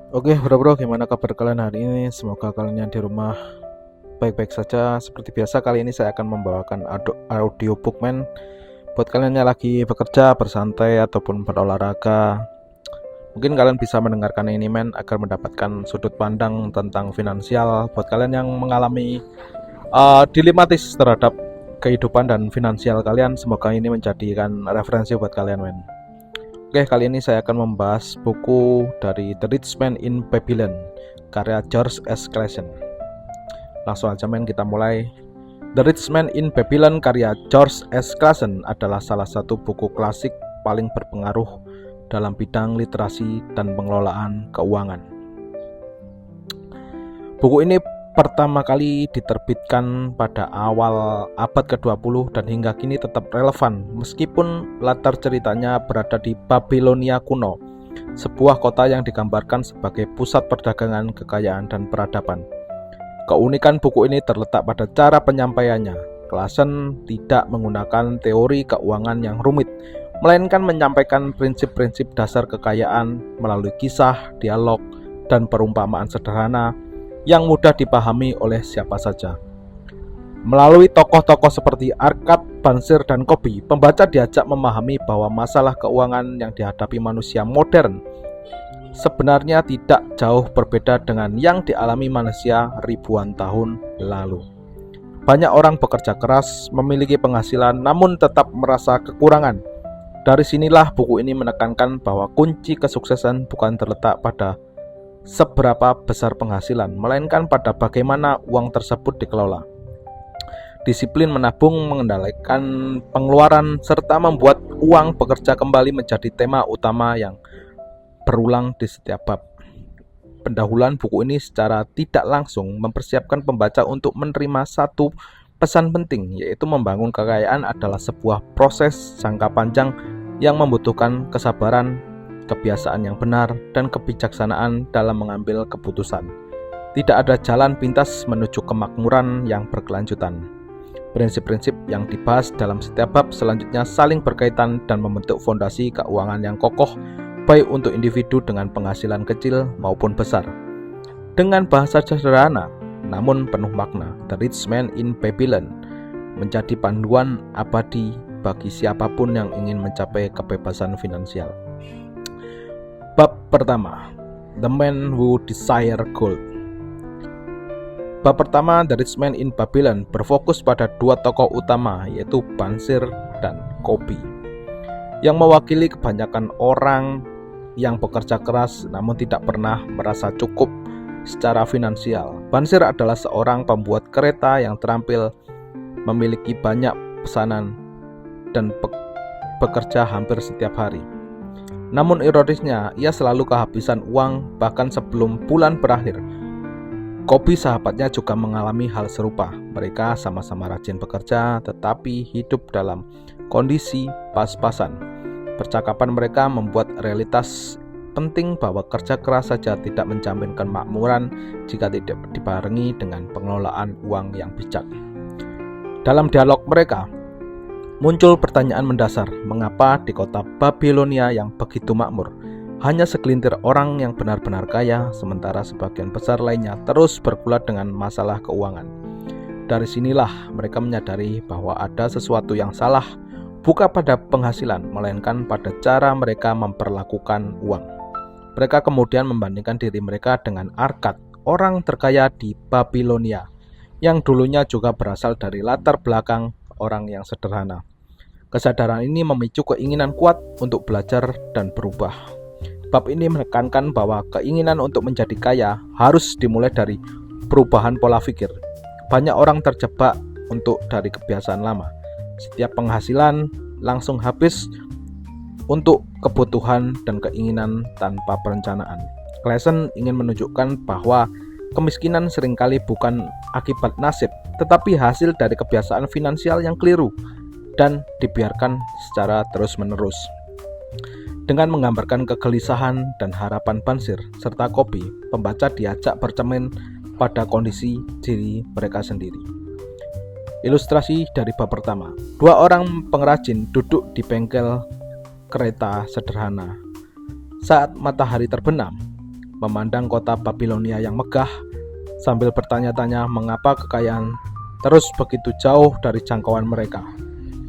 Oke, bro, gimana kabar kalian hari ini? Semoga kalian yang di rumah baik-baik saja. Seperti biasa, kali ini saya akan membawakan audio bookman buat kalian yang lagi bekerja, bersantai, ataupun berolahraga. Mungkin kalian bisa mendengarkan ini agar mendapatkan sudut pandang tentang finansial buat kalian yang mengalami dilematis terhadap kehidupan dan finansial kalian. Semoga ini menjadikan referensi buat kalian, men. Oke, kali ini saya akan membahas buku dari The Rich Man in Babylon, karya George S. Clason. Langsung aja kita mulai. The Rich Man in Babylon karya George S. Clason adalah salah satu buku klasik paling berpengaruh dalam bidang literasi dan pengelolaan keuangan. Buku ini pertama kali diterbitkan pada awal abad ke-20 dan hingga kini tetap relevan meskipun latar ceritanya berada di Babilonia kuno, sebuah kota yang digambarkan sebagai pusat perdagangan, kekayaan, dan peradaban. Keunikan buku ini terletak pada cara penyampaiannya. Clason tidak menggunakan teori keuangan yang rumit, melainkan menyampaikan prinsip-prinsip dasar kekayaan melalui kisah, dialog, dan perumpamaan sederhana yang mudah dipahami oleh siapa saja. Melalui tokoh-tokoh seperti Arkad, Bansir, dan Kobi, pembaca diajak memahami bahwa masalah keuangan yang dihadapi manusia modern sebenarnya tidak jauh berbeda dengan yang dialami manusia ribuan tahun lalu. Banyak orang bekerja keras, memiliki penghasilan, namun tetap merasa kekurangan. Dari sinilah buku ini menekankan bahwa kunci kesuksesan bukan terletak pada seberapa besar penghasilan, melainkan pada bagaimana uang tersebut dikelola. Disiplin menabung, mengendalikan pengeluaran, serta membuat uang bekerja kembali menjadi tema utama yang berulang di setiap bab. Pendahuluan buku ini secara tidak langsung mempersiapkan pembaca untuk menerima satu pesan penting, yaitu membangun kekayaan adalah sebuah proses jangka panjang yang membutuhkan kesabaran, kebiasaan yang benar, dan kebijaksanaan dalam mengambil keputusan. Tidak ada jalan pintas menuju kemakmuran yang berkelanjutan. Prinsip-prinsip yang dibahas dalam setiap bab selanjutnya saling berkaitan dan membentuk fondasi keuangan yang kokoh, baik untuk individu dengan penghasilan kecil maupun besar. Dengan bahasa sederhana, namun penuh makna, The Rich Man in Babylon menjadi panduan abadi bagi siapapun yang ingin mencapai kebebasan finansial. Bab pertama, The Man Who Desire Gold. Bab pertama, The Rich Man in Babylon, berfokus pada dua tokoh utama, yaitu Bansir dan Kobi, yang mewakili kebanyakan orang yang bekerja keras namun tidak pernah merasa cukup secara finansial. Bansir adalah seorang pembuat kereta yang terampil, memiliki banyak pesanan, dan bekerja hampir setiap hari. Namun ironisnya, ia selalu kehabisan uang bahkan sebelum bulan berakhir. Kobi, sahabatnya, juga mengalami hal serupa. Mereka sama-sama rajin bekerja tetapi hidup dalam kondisi pas-pasan. Percakapan mereka membuat realitas penting bahwa kerja keras saja tidak menjamin kemakmuran jika tidak dibarengi dengan pengelolaan uang yang bijak. Dalam dialog mereka, muncul pertanyaan mendasar, mengapa di kota Babilonia yang begitu makmur, hanya segelintir orang yang benar-benar kaya, sementara sebagian besar lainnya terus bergulat dengan masalah keuangan. Dari sinilah mereka menyadari bahwa ada sesuatu yang salah, bukan pada penghasilan, melainkan pada cara mereka memperlakukan uang. Mereka kemudian membandingkan diri mereka dengan Arkad, orang terkaya di Babilonia, yang dulunya juga berasal dari latar belakang orang yang sederhana. Kesadaran ini memicu keinginan kuat untuk belajar dan berubah. Bab ini menekankan bahwa keinginan untuk menjadi kaya harus dimulai dari perubahan pola pikir. Banyak orang terjebak dari kebiasaan lama. Setiap penghasilan langsung habis untuk kebutuhan dan keinginan tanpa perencanaan. Clason ingin menunjukkan bahwa kemiskinan seringkali bukan akibat nasib, tetapi hasil dari kebiasaan finansial yang keliru dan dibiarkan secara terus-menerus. Dengan menggambarkan kegelisahan dan harapan Bansir serta Kobi, pembaca diajak bercermin pada kondisi diri mereka sendiri. Ilustrasi dari bab pertama. Dua orang pengrajin duduk di bengkel kereta sederhana. Saat matahari terbenam, memandang kota Babilonia yang megah, sambil bertanya-tanya mengapa kekayaan terus begitu jauh dari jangkauan mereka.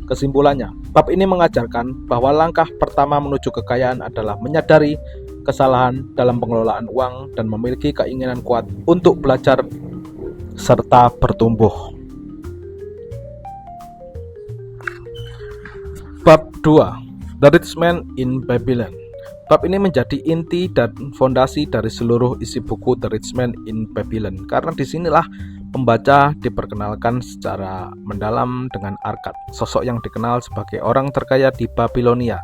Kesimpulannya, bab ini mengajarkan bahwa langkah pertama menuju kekayaan adalah menyadari kesalahan dalam pengelolaan uang dan memiliki keinginan kuat untuk belajar serta bertumbuh. Bab 2. The Rich Man in Babylon. Bab ini menjadi inti dan fondasi dari seluruh isi buku The Rich Man in Babylon, karena disinilah pembaca diperkenalkan secara mendalam dengan Arkad, sosok yang dikenal sebagai orang terkaya di Babilonia.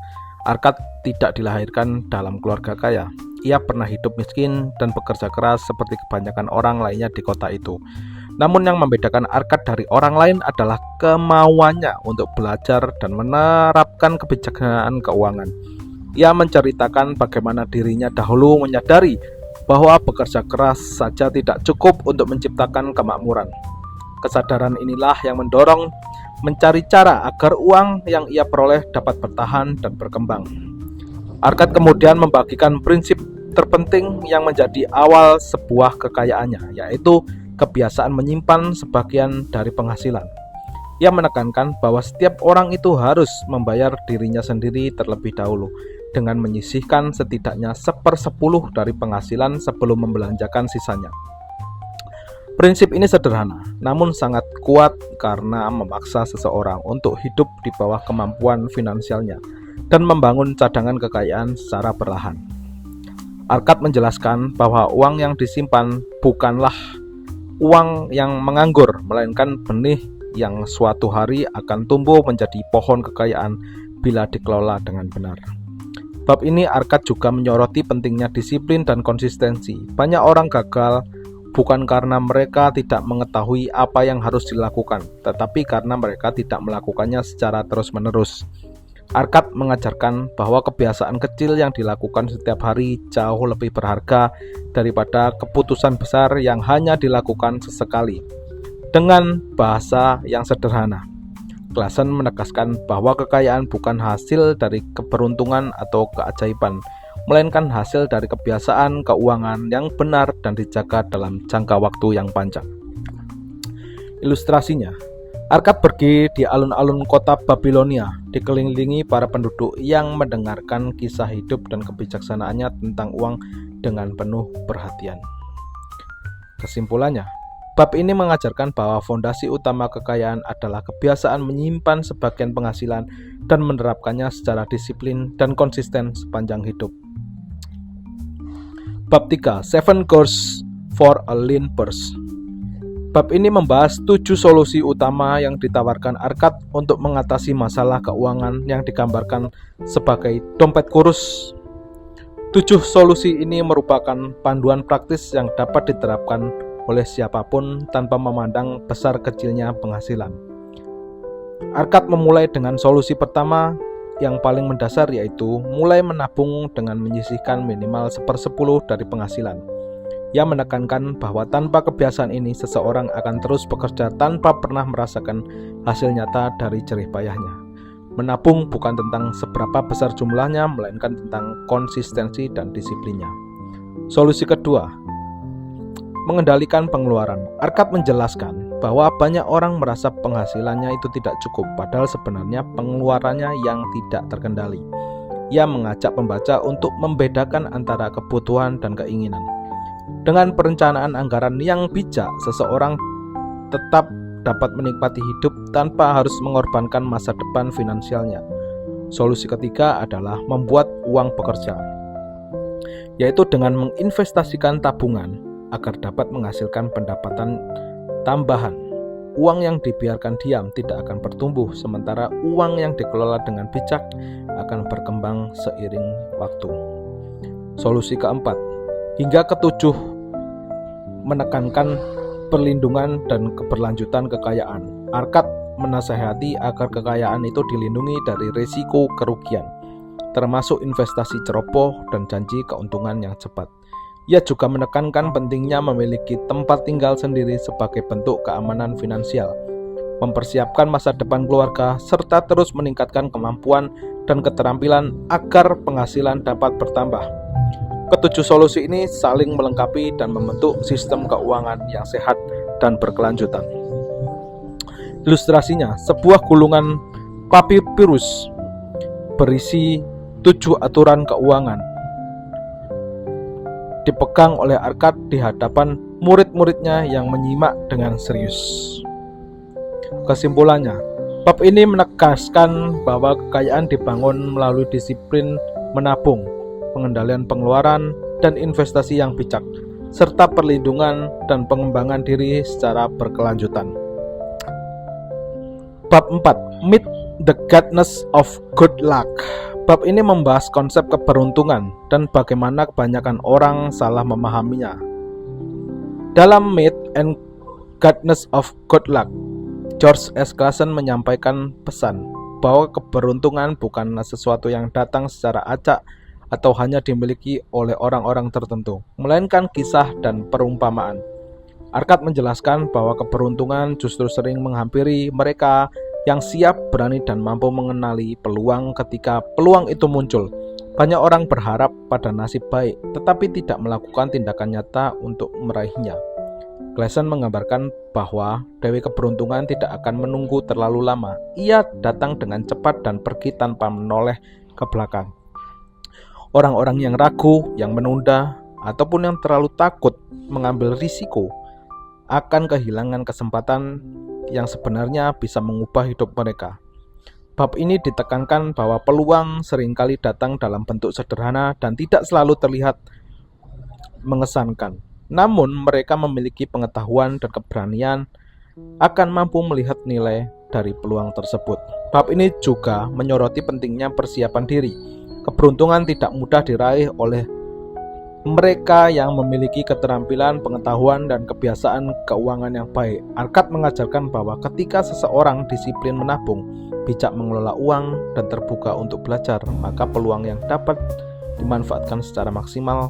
Arkad tidak dilahirkan dalam keluarga kaya. Ia pernah hidup miskin dan bekerja keras seperti kebanyakan orang lainnya di kota itu. Namun yang membedakan Arkad dari orang lain adalah kemauannya untuk belajar dan menerapkan kebijaksanaan keuangan. Ia menceritakan bagaimana dirinya dahulu menyadari bahwa bekerja keras saja tidak cukup untuk menciptakan kemakmuran. Kesadaran inilah yang mendorong mencari cara agar uang yang ia peroleh dapat bertahan dan berkembang. Arkad kemudian membagikan prinsip terpenting yang menjadi awal sebuah kekayaannya, yaitu kebiasaan menyimpan sebagian dari penghasilan. Ia menekankan bahwa setiap orang itu harus membayar dirinya sendiri terlebih dahulu, dengan menyisihkan setidaknya 1/10 dari penghasilan sebelum membelanjakan sisanya. Prinsip ini sederhana, namun sangat kuat karena memaksa seseorang untuk hidup di bawah kemampuan finansialnya dan membangun cadangan kekayaan secara perlahan. Arkad menjelaskan bahwa uang yang disimpan bukanlah uang yang menganggur, melainkan benih yang suatu hari akan tumbuh menjadi pohon kekayaan bila dikelola dengan benar. Bab ini Arkad juga menyoroti pentingnya disiplin dan konsistensi. Banyak orang gagal bukan karena mereka tidak mengetahui apa yang harus dilakukan, tetapi karena mereka tidak melakukannya secara terus-menerus. Arkad mengajarkan bahwa kebiasaan kecil yang dilakukan setiap hari jauh lebih berharga daripada keputusan besar yang hanya dilakukan sesekali. Dengan bahasa yang sederhana, Klassen menegaskan bahwa kekayaan bukan hasil dari keberuntungan atau keajaiban, melainkan hasil dari kebiasaan keuangan yang benar dan dijaga dalam jangka waktu yang panjang. Ilustrasinya, Arkad pergi di alun-alun kota Babilonia, dikelilingi para penduduk yang mendengarkan kisah hidup dan kebijaksanaannya tentang uang dengan penuh perhatian. Kesimpulannya, bab ini mengajarkan bahwa fondasi utama kekayaan adalah kebiasaan menyimpan sebagian penghasilan dan menerapkannya secara disiplin dan konsisten sepanjang hidup. Bab 3. 7 Courses for a Lean Purse. Bab ini membahas 7 solusi utama yang ditawarkan Arkad untuk mengatasi masalah keuangan yang digambarkan sebagai dompet kurus. 7 solusi ini merupakan panduan praktis yang dapat diterapkan oleh siapapun tanpa memandang besar kecilnya penghasilan. Arkad memulai dengan solusi pertama yang paling mendasar, yaitu mulai menabung dengan menyisihkan minimal 1/10 dari penghasilan. Ia menekankan bahwa tanpa kebiasaan ini seseorang akan terus bekerja tanpa pernah merasakan hasil nyata dari jerih payahnya. Menabung bukan tentang seberapa besar jumlahnya, melainkan tentang konsistensi dan disiplinnya. Solusi kedua, mengendalikan pengeluaran. Arkad menjelaskan bahwa banyak orang merasa penghasilannya itu tidak cukup, padahal sebenarnya pengeluarannya yang tidak terkendali. Ia mengajak pembaca untuk membedakan antara kebutuhan dan keinginan. Dengan perencanaan anggaran yang bijak, seseorang tetap dapat menikmati hidup tanpa harus mengorbankan masa depan finansialnya. Solusi ketiga adalah membuat uang bekerja, yaitu dengan menginvestasikan tabungan agar dapat menghasilkan pendapatan tambahan. Uang yang dibiarkan diam tidak akan bertumbuh, sementara uang yang dikelola dengan bijak akan berkembang seiring waktu. Solusi keempat hingga ketujuh, menekankan perlindungan dan keberlanjutan kekayaan. Arkad menasihati agar kekayaan itu dilindungi dari risiko kerugian, termasuk investasi ceroboh dan janji keuntungan yang cepat. Ia juga menekankan pentingnya memiliki tempat tinggal sendiri sebagai bentuk keamanan finansial, mempersiapkan masa depan keluarga, serta terus meningkatkan kemampuan dan keterampilan agar penghasilan dapat bertambah. Ketujuh solusi ini saling melengkapi dan membentuk sistem keuangan yang sehat dan berkelanjutan. Ilustrasinya, sebuah gulungan papirus berisi 7 aturan keuangan dipegang oleh Arkat di hadapan murid-muridnya yang menyimak dengan serius. Kesimpulannya, bab ini menegaskan bahwa kekayaan dibangun melalui disiplin menabung, pengendalian pengeluaran, dan investasi yang bijak, serta perlindungan dan pengembangan diri secara berkelanjutan. Bab 4. Meet the Goodness of Good Luck. Bab ini membahas konsep keberuntungan dan bagaimana kebanyakan orang salah memahaminya. Dalam Myth and Goodness of Good Luck, George S. Clason menyampaikan pesan bahwa keberuntungan bukanlah sesuatu yang datang secara acak atau hanya dimiliki oleh orang-orang tertentu, melainkan kisah dan perumpamaan. Arkat menjelaskan bahwa keberuntungan justru sering menghampiri mereka yang siap, berani, dan mampu mengenali peluang ketika peluang itu muncul. Banyak orang berharap pada nasib baik, tetapi tidak melakukan tindakan nyata untuk meraihnya. Clason menggambarkan bahwa Dewi Keberuntungan tidak akan menunggu terlalu lama. Ia datang dengan cepat dan pergi tanpa menoleh ke belakang. Orang-orang yang ragu, yang menunda, ataupun yang terlalu takut mengambil risiko akan kehilangan kesempatan yang sebenarnya bisa mengubah hidup mereka. Bab ini ditekankan bahwa peluang seringkali datang dalam bentuk sederhana dan tidak selalu terlihat mengesankan. Namun mereka memiliki pengetahuan dan keberanian akan mampu melihat nilai dari peluang tersebut. Bab ini juga menyoroti pentingnya persiapan diri. Keberuntungan tidak mudah diraih oleh mereka yang memiliki keterampilan, pengetahuan, dan kebiasaan keuangan yang baik. Arkat mengajarkan bahwa ketika seseorang disiplin menabung, bijak mengelola uang, dan terbuka untuk belajar, maka peluang yang dapat dimanfaatkan secara maksimal.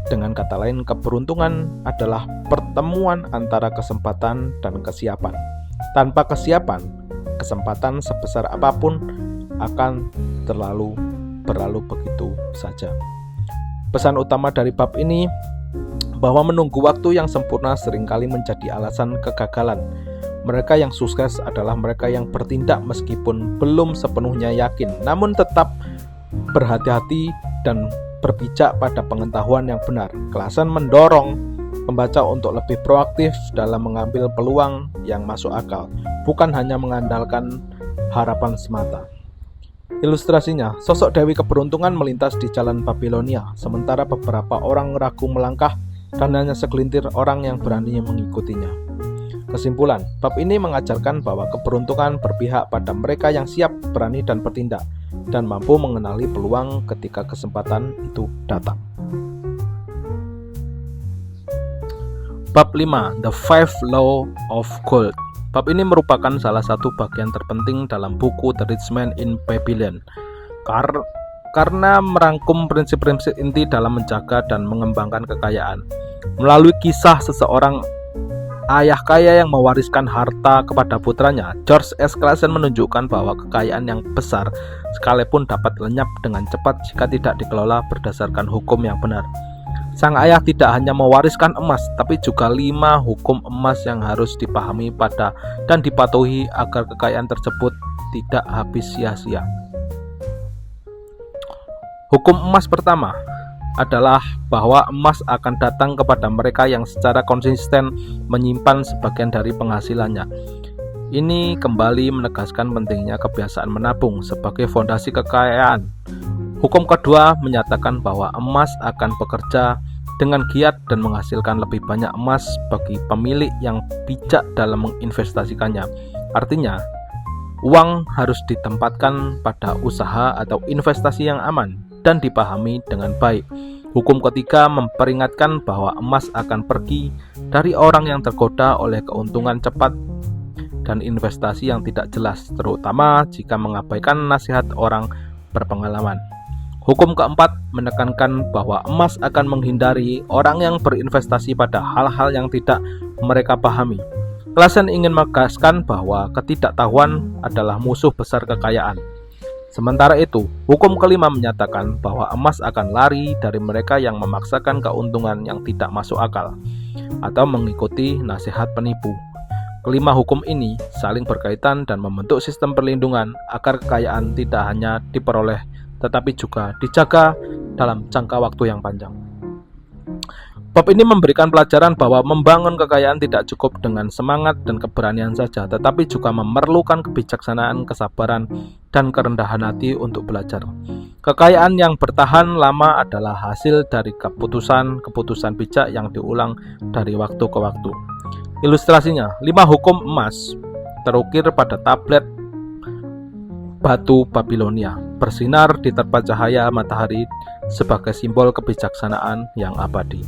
Dengan kata lain, keberuntungan adalah pertemuan antara kesempatan dan kesiapan. Tanpa kesiapan, kesempatan sebesar apapun akan berlalu begitu saja. Pesan utama dari bab ini bahwa menunggu waktu yang sempurna seringkali menjadi alasan kegagalan. Mereka yang sukses adalah mereka yang bertindak meskipun belum sepenuhnya yakin, namun tetap berhati-hati dan berpijak pada pengetahuan yang benar. Clason mendorong pembaca untuk lebih proaktif dalam mengambil peluang yang masuk akal, bukan hanya mengandalkan harapan semata. Ilustrasinya, sosok Dewi Keberuntungan melintas di jalan Babilonia, sementara beberapa orang ragu melangkah dan hanya segelintir orang yang berani mengikutinya. Kesimpulan, bab ini mengajarkan bahwa keberuntungan berpihak pada mereka yang siap, berani, dan bertindak, dan mampu mengenali peluang ketika kesempatan itu datang. Bab 5. The Five Law of Gold. Bab ini merupakan salah satu bagian terpenting dalam buku The Rich Man in Babylon karena merangkum prinsip-prinsip inti dalam menjaga dan mengembangkan kekayaan. Melalui kisah seseorang ayah kaya yang mewariskan harta kepada putranya, George S. Clason menunjukkan bahwa kekayaan yang besar sekalipun dapat lenyap dengan cepat jika tidak dikelola berdasarkan hukum yang benar. Sang ayah tidak hanya mewariskan emas, tapi juga 5 hukum emas yang harus dipahami pada dan dipatuhi agar kekayaan tersebut tidak habis sia-sia. Hukum emas pertama adalah bahwa emas akan datang kepada mereka yang secara konsisten menyimpan sebagian dari penghasilannya. Ini kembali menegaskan pentingnya kebiasaan menabung sebagai fondasi kekayaan. Hukum kedua menyatakan bahwa emas akan bekerja dengan giat dan menghasilkan lebih banyak emas bagi pemilik yang bijak dalam menginvestasikannya. Artinya, uang harus ditempatkan pada usaha atau investasi yang aman dan dipahami dengan baik. Hukum ketiga memperingatkan bahwa emas akan pergi dari orang yang tergoda oleh keuntungan cepat dan investasi yang tidak jelas, terutama jika mengabaikan nasihat orang berpengalaman. Hukum keempat menekankan bahwa emas akan menghindari orang yang berinvestasi pada hal-hal yang tidak mereka pahami. Clason ingin menegaskan bahwa ketidaktahuan adalah musuh besar kekayaan. Sementara itu, hukum kelima menyatakan bahwa emas akan lari dari mereka yang memaksakan keuntungan yang tidak masuk akal atau mengikuti nasihat penipu. Kelima hukum ini saling berkaitan dan membentuk sistem perlindungan agar kekayaan tidak hanya diperoleh tetapi juga dijaga dalam jangka waktu yang panjang. Bab ini memberikan pelajaran bahwa membangun kekayaan tidak cukup dengan semangat dan keberanian saja, tetapi juga memerlukan kebijaksanaan, kesabaran, dan kerendahan hati untuk belajar. Kekayaan yang bertahan lama adalah hasil dari keputusan bijak yang diulang dari waktu ke waktu. Ilustrasinya, 5 hukum emas terukir pada tablet batu Babilonia, bersinar di terpa cahaya matahari sebagai simbol kebijaksanaan yang abadi.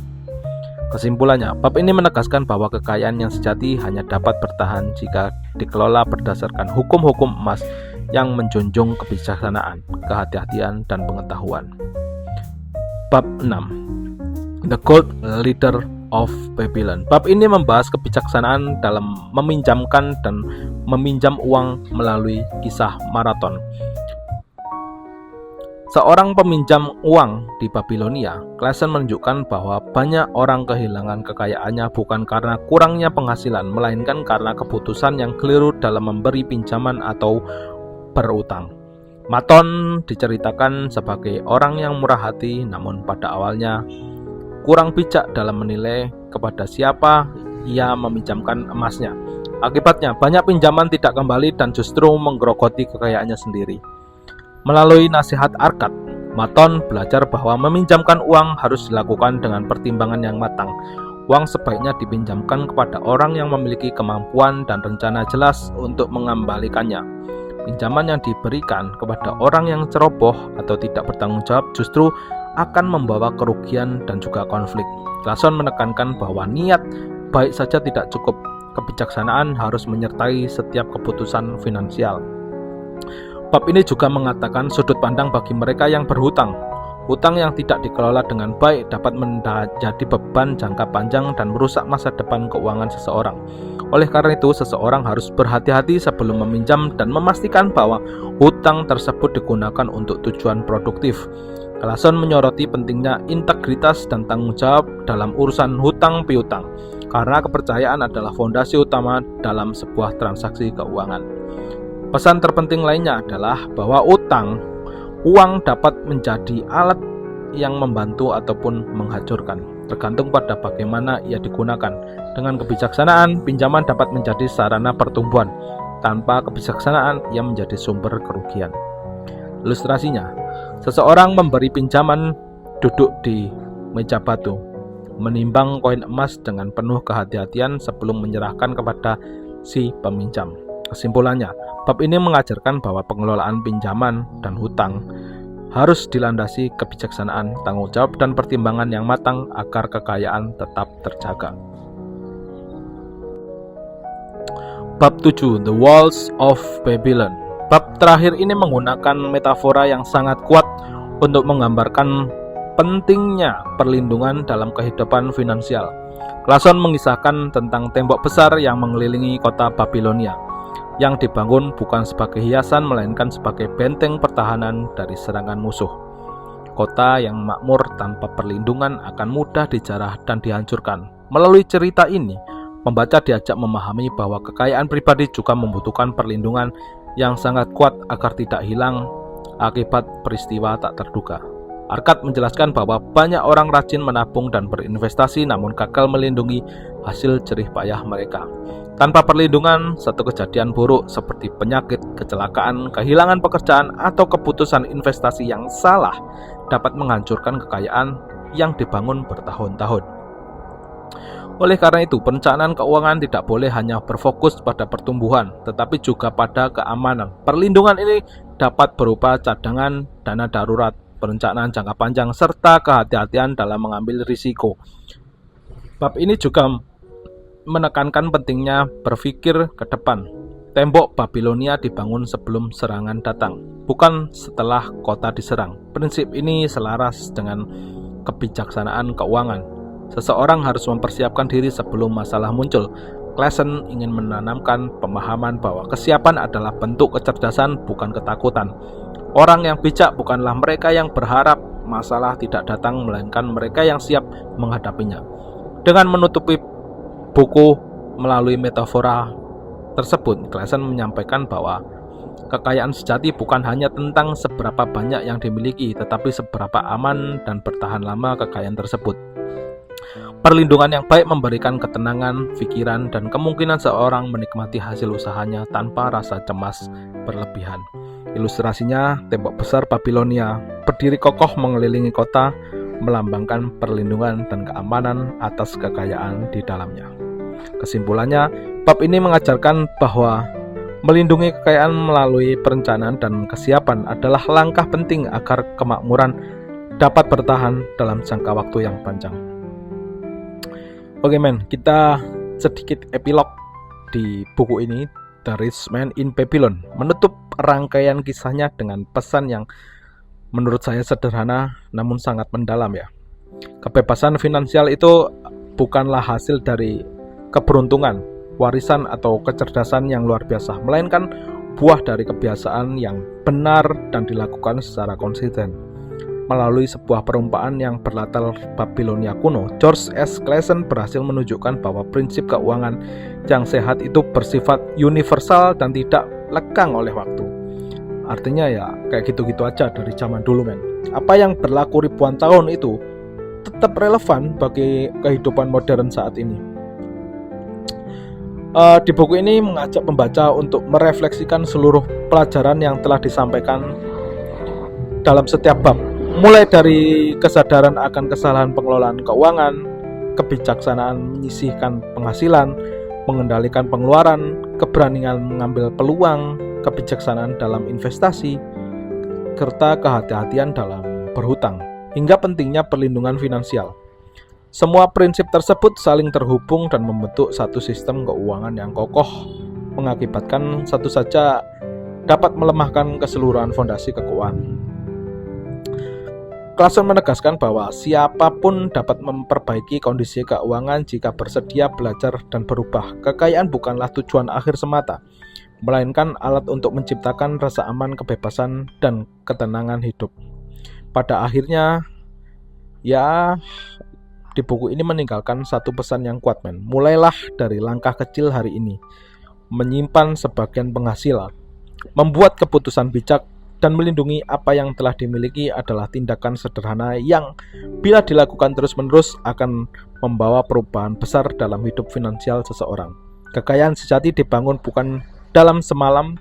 Kesimpulannya, bab ini menegaskan bahwa kekayaan yang sejati hanya dapat bertahan jika dikelola berdasarkan hukum-hukum emas yang menjunjung kebijaksanaan, kehati-hatian, dan pengetahuan. Bab 6. The Gold Leader of Babylon. Bab ini membahas kebijaksanaan dalam meminjamkan dan meminjam uang melalui kisah maraton. Seorang peminjam uang di Babilonia, Clason menunjukkan bahwa banyak orang kehilangan kekayaannya bukan karena kurangnya penghasilan, melainkan karena keputusan yang keliru dalam memberi pinjaman atau berutang. Maton diceritakan sebagai orang yang murah hati, namun pada awalnya kurang bijak dalam menilai kepada siapa ia meminjamkan emasnya. Akibatnya, banyak pinjaman tidak kembali dan justru menggerogoti kekayaannya sendiri. Melalui nasihat Arkad, Maton belajar bahwa meminjamkan uang harus dilakukan dengan pertimbangan yang matang. Uang sebaiknya dipinjamkan kepada orang yang memiliki kemampuan dan rencana jelas untuk mengembalikannya. Pinjaman yang diberikan kepada orang yang ceroboh atau tidak bertanggung jawab justru akan membawa kerugian dan juga konflik. Clason menekankan bahwa niat baik saja tidak cukup. Kebijaksanaan harus menyertai setiap keputusan finansial. Bab ini juga mengatakan sudut pandang bagi mereka yang berhutang. Hutang yang tidak dikelola dengan baik dapat menjadi beban jangka panjang dan merusak masa depan keuangan seseorang. Oleh karena itu, seseorang harus berhati-hati sebelum meminjam dan memastikan bahwa hutang tersebut digunakan untuk tujuan produktif. Clason menyoroti pentingnya integritas dan tanggung jawab dalam urusan hutang piutang, karena kepercayaan adalah fondasi utama dalam sebuah transaksi keuangan. Pesan terpenting lainnya adalah bahwa uang dapat menjadi alat yang membantu ataupun menghancurkan, tergantung pada bagaimana ia digunakan. Dengan kebijaksanaan, pinjaman dapat menjadi sarana pertumbuhan. Tanpa kebijaksanaan, ia menjadi sumber kerugian. Ilustrasinya, seseorang memberi pinjaman duduk di meja batu, menimbang koin emas dengan penuh kehati-hatian sebelum menyerahkan kepada si peminjam. Kesimpulannya, bab ini mengajarkan bahwa pengelolaan pinjaman dan hutang harus dilandasi kebijaksanaan, tanggung jawab, dan pertimbangan yang matang agar kekayaan tetap terjaga. Bab 7. The Walls of Babylon. Bab terakhir ini menggunakan metafora yang sangat kuat untuk menggambarkan pentingnya perlindungan dalam kehidupan finansial. Clason mengisahkan tentang tembok besar yang mengelilingi kota Babilonia, yang dibangun bukan sebagai hiasan melainkan sebagai benteng pertahanan dari serangan musuh. Kota yang makmur tanpa perlindungan akan mudah dijarah dan dihancurkan. Melalui cerita ini, pembaca diajak memahami bahwa kekayaan pribadi juga membutuhkan perlindungan yang sangat kuat agar tidak hilang akibat peristiwa tak terduga. Arkad menjelaskan bahwa banyak orang rajin menabung dan berinvestasi namun gagal melindungi hasil jerih payah mereka. Tanpa perlindungan, satu kejadian buruk seperti penyakit, kecelakaan, kehilangan pekerjaan, atau keputusan investasi yang salah dapat menghancurkan kekayaan yang dibangun bertahun-tahun. Oleh karena itu, perencanaan keuangan tidak boleh hanya berfokus pada pertumbuhan, tetapi juga pada keamanan. Perlindungan ini dapat berupa cadangan, dana darurat, perencanaan jangka panjang, serta kehati-hatian dalam mengambil risiko. Bab ini juga menekankan pentingnya berpikir ke depan. Tembok Babilonia dibangun sebelum serangan datang, bukan setelah kota diserang. Prinsip ini selaras dengan kebijaksanaan keuangan. Seseorang harus mempersiapkan diri sebelum masalah muncul. Clason ingin menanamkan pemahaman bahwa kesiapan adalah bentuk kecerdasan, bukan ketakutan. Orang yang bijak bukanlah mereka yang berharap masalah tidak datang, melainkan mereka yang siap menghadapinya. Dengan menutupi buku melalui metafora tersebut, Clason menyampaikan bahwa kekayaan sejati bukan hanya tentang seberapa banyak yang dimiliki, tetapi seberapa aman dan bertahan lama kekayaan tersebut. Perlindungan yang baik memberikan ketenangan pikiran dan kemungkinan seorang menikmati hasil usahanya tanpa rasa cemas berlebihan. Ilustrasinya, tembok besar Babilonia berdiri kokoh mengelilingi kota, melambangkan perlindungan dan keamanan atas kekayaan di dalamnya. Kesimpulannya, bab ini mengajarkan bahwa melindungi kekayaan melalui perencanaan dan kesiapan adalah langkah penting agar kemakmuran dapat bertahan dalam jangka waktu yang panjang. Oke men, kita sedikit epilog di buku ini, The Rich Man in Babylon, menutup rangkaian kisahnya dengan pesan yang menurut saya sederhana namun sangat mendalam ya. Kebebasan finansial itu bukanlah hasil dari keberuntungan, warisan atau kecerdasan yang luar biasa, melainkan buah dari kebiasaan yang benar dan dilakukan secara konsisten. Melalui sebuah perumpamaan yang berlatar Babilonia kuno, George S. Clason berhasil menunjukkan bahwa prinsip keuangan yang sehat itu bersifat universal dan tidak lekang oleh waktu. Artinya ya kayak gitu-gitu aja dari zaman dulu men. Apa yang berlaku ribuan tahun itu tetap relevan bagi kehidupan modern saat ini. Di buku ini mengajak pembaca untuk merefleksikan seluruh pelajaran yang telah disampaikan dalam setiap bab, mulai dari kesadaran akan kesalahan pengelolaan keuangan, kebijaksanaan menyisihkan penghasilan, mengendalikan pengeluaran, keberanian mengambil peluang, kebijaksanaan dalam investasi, serta kehati-hatian dalam berhutang, hingga pentingnya perlindungan finansial. Semua prinsip tersebut saling terhubung dan membentuk satu sistem keuangan yang kokoh, mengakibatkan satu saja dapat melemahkan keseluruhan fondasi keuangan. Clason menegaskan bahwa siapapun dapat memperbaiki kondisi keuangan jika bersedia belajar dan berubah. Kekayaan bukanlah tujuan akhir semata, melainkan alat untuk menciptakan rasa aman, kebebasan, dan ketenangan hidup. Pada akhirnya, ya, di buku ini meninggalkan satu pesan yang kuat men. Mulailah dari langkah kecil hari ini, menyimpan sebagian penghasilan, membuat keputusan bijak, dan melindungi apa yang telah dimiliki adalah tindakan sederhana yang bila dilakukan terus-menerus akan membawa perubahan besar dalam hidup finansial seseorang. Kekayaan sejati dibangun bukan dalam semalam,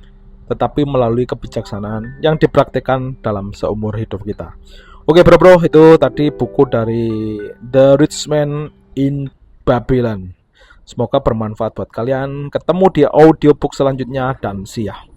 tetapi melalui kebijaksanaan yang dipraktikkan dalam seumur hidup kita. Oke bro, itu tadi buku dari The Rich Man in Babylon. Semoga bermanfaat buat kalian. Ketemu di audiobook selanjutnya dan see ya.